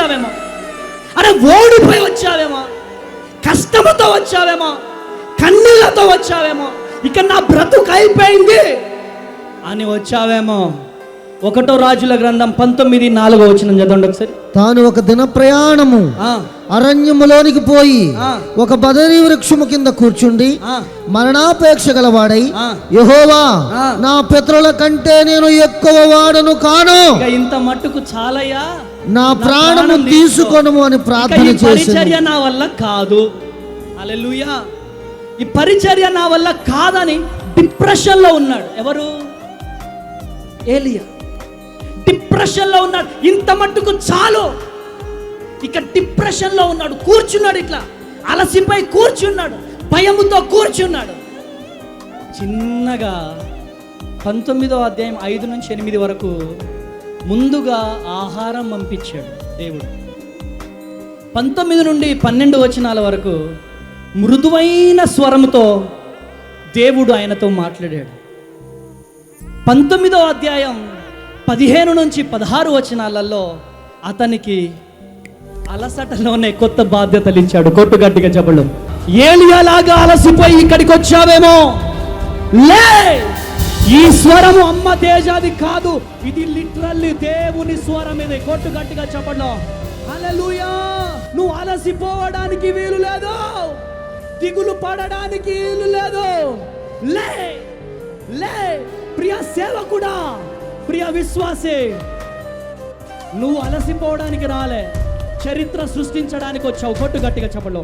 వచ్చావేమో, అరే ఓడిపోయి వచ్చావేమో, కష్టముతో వచ్చావేమో, కన్నీళ్లతో వచ్చావేమో, ఇక నా బ్రతుకు అయిపోయింది అని వచ్చావేమో. 1 రాజుల గ్రంథం 19:4 చదవండి ఒకసారి. తాను ఒక దిన ప్రయాణము అరణ్యములోనికి పోయి ఒక బదరీ వృక్షము కింద కూర్చుండి మరణాపేక్ష గలవాడై, యెహోవా, నా పితరుల కంటే నేను ఎక్కువ వాడను కాను, ఇంత మట్టుకు చాలయ్యా, నా ప్రాణము తీసుకొనుము అని ప్రార్థన చేశాను. పరిచర్య నా వల్ల కాదు, హల్లెలూయా, ఈ పరిచర్య నా వల్ల కాదని డిప్రెషన్ లో ఉన్నాడు. ఎవరు? ఏలియా డిప్రెషన్ లో ఉన్నాడు. ఇంత మట్టుకు చాలు, ఇక డిప్రెషన్ లో ఉన్నాడు. కూర్చున్నాడు, ఇట్లా అలసిపోయి కూర్చున్నాడు, భయముతో కూర్చున్నాడు. చిన్నగా 19వ అధ్యాయం 5 నుంచి 8 వరకు ముందుగా ఆహారం పంపించాడు దేవుడు. 19 నుండి 12 వచనాల వరకు మృదువైన స్వరముతో దేవుడు ఆయనతో మాట్లాడాడు. 19వ అధ్యాయం 15 నుంచి 16 వచనాలలో అతనికి అలసటలోనే కొత్త బాధ్యతలు ఇచ్చాడు. కొట్టు గట్టిగా చెప్పడం. ఏలియాలాగా అలసిపోయి ఇక్కడికి వచ్చావేమో, లే, ఈ స్వరము అమ్మ తేజాది కాదు, ఇది లిటరల్లీ దేవుని స్వరం. ఇది కొట్టు గట్టిగా చెప్పడం. హల్లెలూయా. నువ్వు అలసిపోవడానికి వీలు లేదు, దిగులు పడడానికి వీలు లేదు. లే లే ప్రియ సేవకుడా, ప్రియ విశ్వాసే, నువ్వు అలసిపోవడానికి రాలే, చరిత్ర సృష్టించడానికి వచ్చావు. కొట్టు గట్టిగా చెప్పలో.